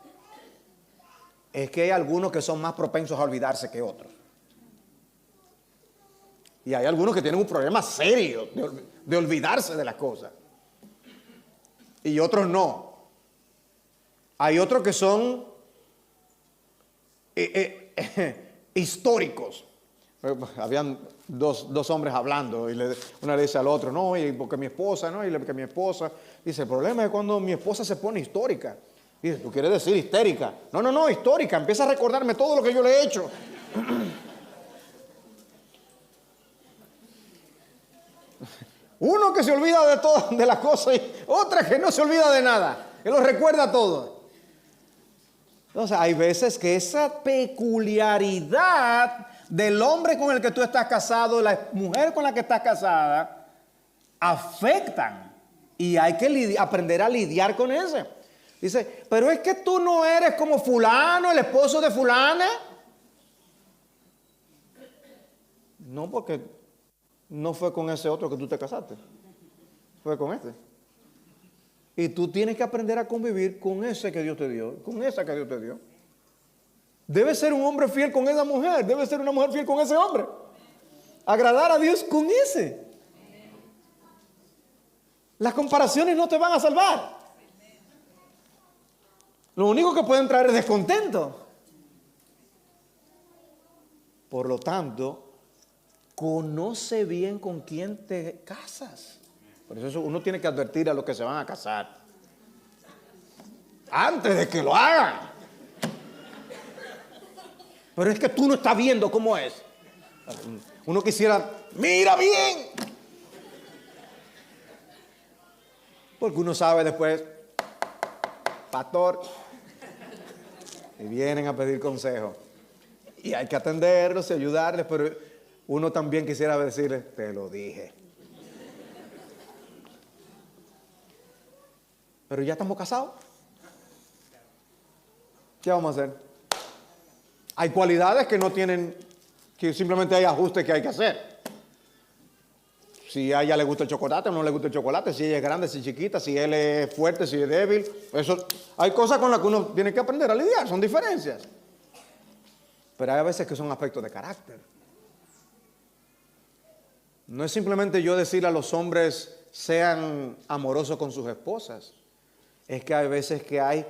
Es que hay algunos que son más propensos a olvidarse que otros. Y hay algunos que tienen un problema serio de olvidarse de las cosas. Y otros no. Hay otros que son históricos. Habían dos hombres hablando y una le dice al otro, no, y porque mi esposa, no, y que mi esposa, dice, el problema es cuando mi esposa se pone histórica. Dice, ¿tú quieres decir histérica? No, histórica, empieza a recordarme todo lo que yo le he hecho. Uno que se olvida de todo, de las cosas, y otra que no se olvida de nada, que lo recuerda todo. Entonces, hay veces que esa peculiaridad del hombre con el que tú estás casado, la mujer con la que estás casada, afectan. Y hay que aprender a lidiar con eso. Dice, pero es que tú no eres como fulano, el esposo de fulana. No, porque no fue con ese otro que tú te casaste. Fue con este. Y tú tienes que aprender a convivir con ese que Dios te dio, con esa que Dios te dio. Debe ser un hombre fiel con esa mujer, debe ser una mujer fiel con ese hombre. Agradar a Dios con ese. Las comparaciones no te van a salvar. Lo único que pueden traer es descontento. Por lo tanto, conoce bien con quién te casas. Por eso uno tiene que advertir a los que se van a casar antes de que lo hagan. Pero es que tú no estás viendo cómo es. Uno quisiera, mira bien. Porque uno sabe después, pastor, y vienen a pedir consejo. Y hay que atenderlos y ayudarles, pero uno también quisiera decirles, te lo dije. Pero ya estamos casados. ¿Qué vamos a hacer? Hay cualidades que no tienen, que simplemente hay ajustes que hay que hacer. Si a ella le gusta el chocolate o no le gusta el chocolate, si ella es grande, si es chiquita, si él es fuerte, si es débil. Eso, hay cosas con las que uno tiene que aprender a lidiar, son diferencias. Pero hay a veces que son aspectos de carácter. No es simplemente yo decirle a los hombres sean amorosos con sus esposas. Es que hay veces que hay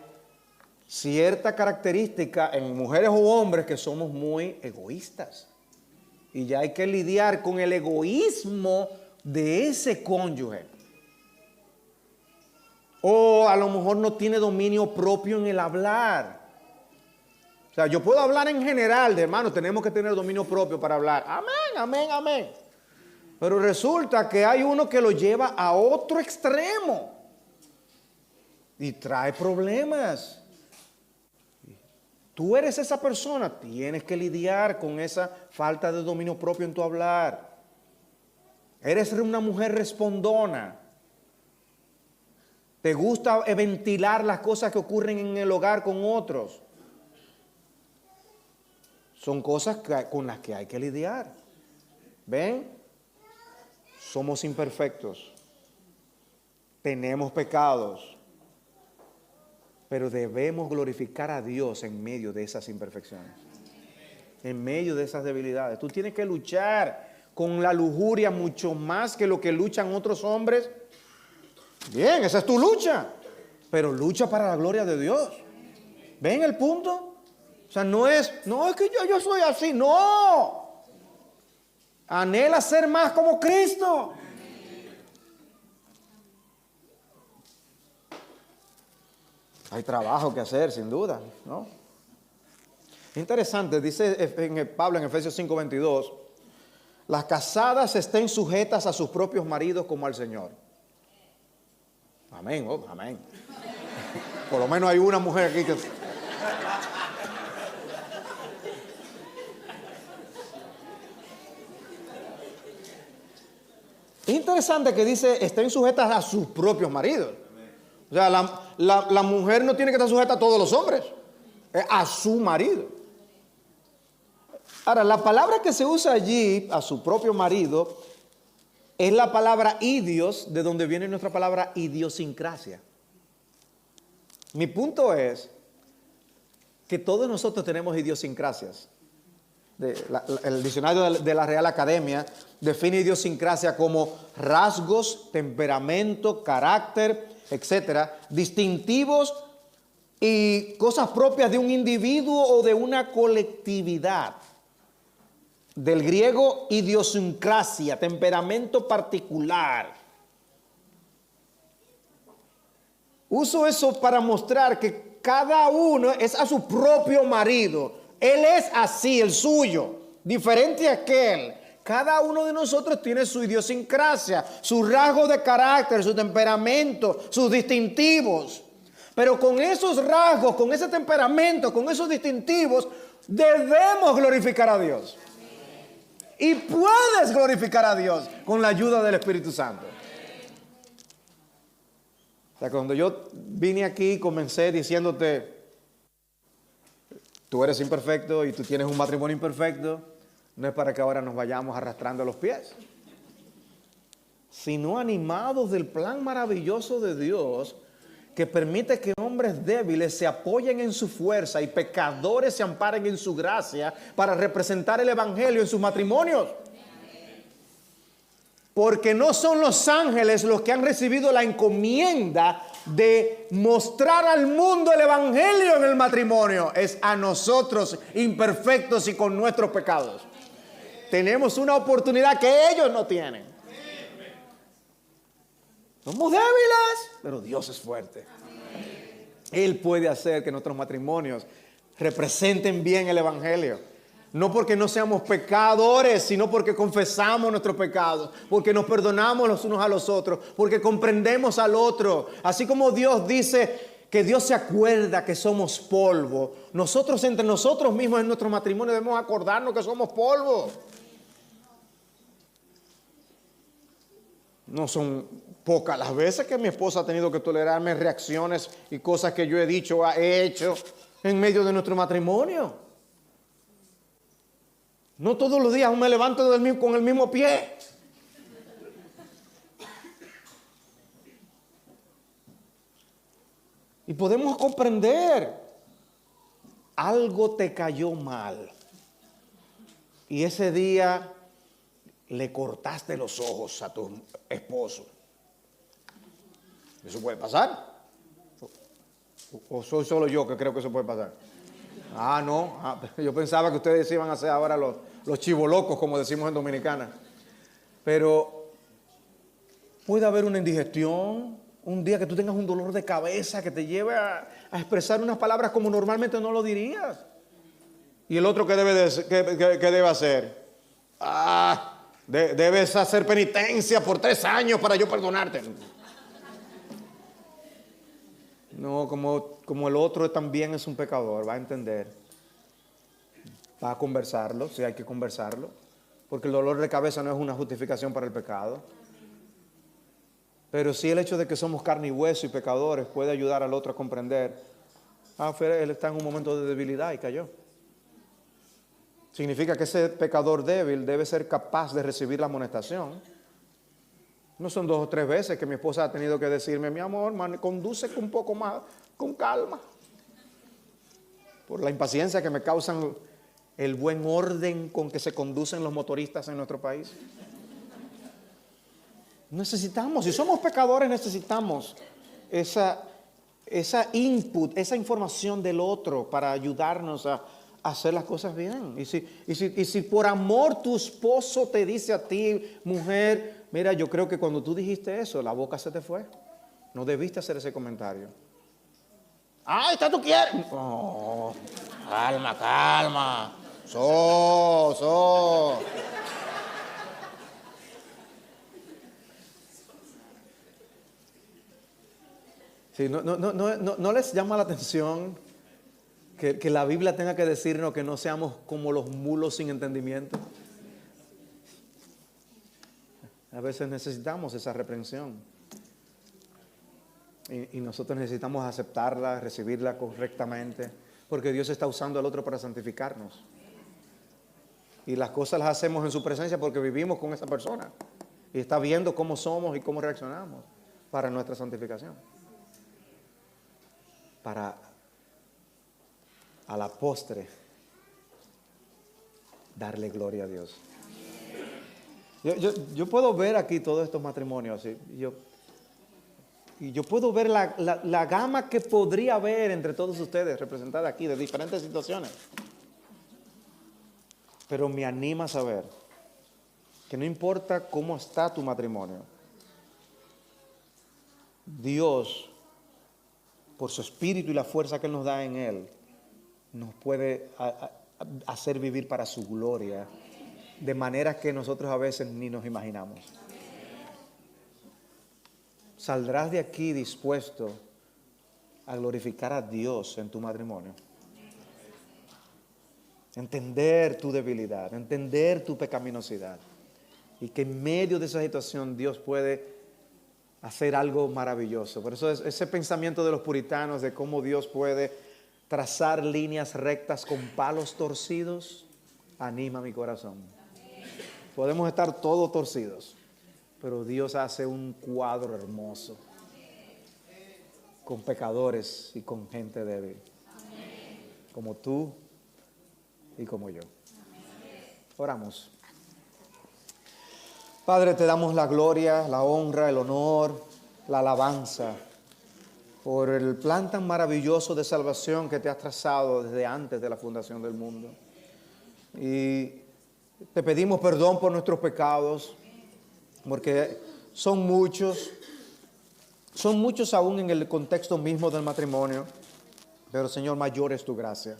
cierta característica en mujeres o hombres que somos muy egoístas. Y ya hay que lidiar con el egoísmo de ese cónyuge. O a lo mejor no tiene dominio propio en el hablar. O sea, yo puedo hablar en general, de hermano, tenemos que tener dominio propio para hablar. Amén, amén, amén. Pero resulta que hay uno que lo lleva a otro extremo y trae problemas. Tú eres esa persona, tienes que lidiar con esa falta de dominio propio en tu hablar. Eres una mujer respondona. Te gusta ventilar las cosas que ocurren en el hogar con otros. Son cosas con las que hay que lidiar. ¿Ven? Somos imperfectos. Tenemos pecados. Pero debemos glorificar a Dios en medio de esas imperfecciones. En medio de esas debilidades. Tú tienes que luchar con la lujuria mucho más que lo que luchan otros hombres. Bien, esa es tu lucha. Pero lucha para la gloria de Dios. ¿Ven el punto? O sea, no es que yo soy así. No. Anhela ser más como Cristo. Hay trabajo que hacer, sin duda, ¿no? Interesante, dice Pablo en Efesios 5:22, las casadas estén sujetas a sus propios maridos como al Señor. Amén, amén. Por lo menos hay una mujer aquí que... Es interesante que dice, estén sujetas a sus propios maridos. O sea, la mujer no tiene que estar sujeta a todos los hombres, a su marido. Ahora, la palabra que se usa allí, a su propio marido, es la palabra idios, de donde viene nuestra palabra idiosincrasia. Mi punto es que todos nosotros tenemos idiosincrasias. El diccionario de la Real Academia define idiosincrasia como rasgos, temperamento, carácter, etcétera, distintivos y cosas propias de un individuo o de una colectividad. Del griego idiosincrasia, temperamento particular. Uso eso para mostrar que cada uno es a su propio marido. Él es así, el suyo, diferente a aquel. Cada uno de nosotros tiene su idiosincrasia, sus rasgos de carácter, su temperamento, sus distintivos. Pero con esos rasgos, con ese temperamento, con esos distintivos, debemos glorificar a Dios. Y puedes glorificar a Dios con la ayuda del Espíritu Santo. O sea, cuando yo vine aquí, comencé diciéndote, tú eres imperfecto y tú tienes un matrimonio imperfecto. No es para que ahora nos vayamos arrastrando los pies, sino animados del plan maravilloso de Dios que permite que hombres débiles se apoyen en su fuerza y pecadores se amparen en su gracia para representar el evangelio en sus matrimonios. Porque no son los ángeles los que han recibido la encomienda de mostrar al mundo el evangelio en el matrimonio, es a nosotros imperfectos y con nuestros pecados. Tenemos una oportunidad que ellos no tienen. Somos débiles, pero Dios es fuerte. Él puede hacer que nuestros matrimonios representen bien el evangelio. No porque no seamos pecadores, sino porque confesamos nuestros pecados, porque nos perdonamos los unos a los otros, porque comprendemos al otro. Así como Dios dice que Dios se acuerda que somos polvo, nosotros entre nosotros mismos en nuestro matrimonio debemos acordarnos que somos polvo. No son Pocas las veces que mi esposa ha tenido que tolerarme reacciones y cosas que yo he dicho o he hecho en medio de nuestro matrimonio. No todos los días me levanto con el mismo pie. Y podemos comprender, algo te cayó mal. Y ese día le cortaste los ojos a tu esposo. ¿Eso puede pasar? ¿O soy solo yo que creo que eso puede pasar? Ah, no. Yo pensaba que ustedes iban a ser ahora los chivolocos, como decimos en Dominicana. Pero puede haber una indigestión, un día que tú tengas un dolor de cabeza que te lleve a expresar unas palabras como normalmente no lo dirías. ¿Y el otro qué debe hacer? Debes hacer penitencia por 3 años para yo perdonarte. No, como el otro también es un pecador, va a entender. Va a conversarlo, si hay que conversarlo. Porque el dolor de cabeza no es una justificación para el pecado. Pero sí el hecho de que somos carne y hueso y pecadores puede ayudar al otro a comprender. Él está en un momento de debilidad y cayó. Significa que ese pecador débil debe ser capaz de recibir la amonestación. No son 2 o 3 veces que mi esposa ha tenido que decirme, mi amor, conduce un poco más, con calma. Por la impaciencia que me causan el buen orden con que se conducen los motoristas en nuestro país. Necesitamos, si somos pecadores, necesitamos esa input, esa información del otro para ayudarnos a hacer las cosas bien. Y si por amor tu esposo te dice a ti, mujer, mira, yo creo que cuando tú dijiste eso, la boca se te fue. No debiste hacer ese comentario. ¡Ay, está tú quieres! Oh, calma. Sí, no les llama la atención que la Biblia tenga que decirnos que no seamos como los mulos sin entendimiento. A veces necesitamos esa reprensión. Y nosotros necesitamos aceptarla, recibirla correctamente, porque Dios está usando al otro para santificarnos. Y las cosas las hacemos en su presencia porque vivimos con esa persona. Y está viendo cómo somos y cómo reaccionamos para nuestra santificación. Para a la postre darle gloria a Dios. Yo puedo ver aquí todos estos matrimonios y yo puedo ver la gama que podría haber entre todos ustedes representada aquí de diferentes situaciones. Pero me anima a saber que no importa cómo está tu matrimonio, Dios, por su espíritu y la fuerza que Él nos da en Él, nos puede hacer vivir para su gloria de maneras que nosotros a veces ni nos imaginamos. Saldrás de aquí dispuesto a glorificar a Dios en tu matrimonio. Entender tu debilidad, entender tu pecaminosidad. Y que en medio de esa situación Dios puede hacer algo maravilloso. Por eso ese pensamiento de los puritanos de cómo Dios puede trazar líneas rectas con palos torcidos, anima mi corazón. Podemos estar todos torcidos, pero Dios hace un cuadro hermoso con pecadores y con gente débil, como tú y como yo. Oramos. Padre, te damos la gloria, la honra, el honor, la alabanza por el plan tan maravilloso de salvación que te has trazado desde antes de la fundación del mundo. Y te pedimos perdón por nuestros pecados, porque son muchos aún en el contexto mismo del matrimonio, pero Señor, mayor es tu gracia.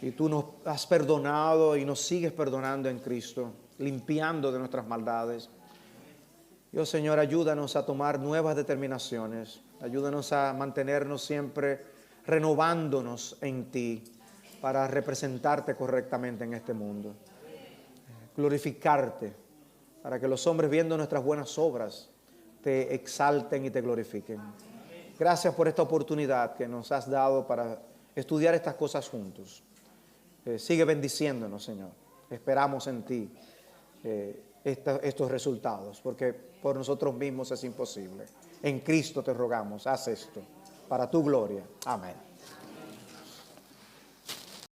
Y tú nos has perdonado y nos sigues perdonando en Cristo, limpiando de nuestras maldades. Dios, Señor, ayúdanos a tomar nuevas determinaciones. Ayúdanos a mantenernos siempre renovándonos en ti para representarte correctamente en este mundo. Glorificarte para que los hombres, viendo nuestras buenas obras, te exalten y te glorifiquen. Gracias por esta oportunidad que nos has dado para estudiar estas cosas juntos. Sigue bendiciéndonos, Señor. Esperamos en ti estos resultados, porque por nosotros mismos es imposible. En Cristo te rogamos, haz esto para tu gloria. Amén.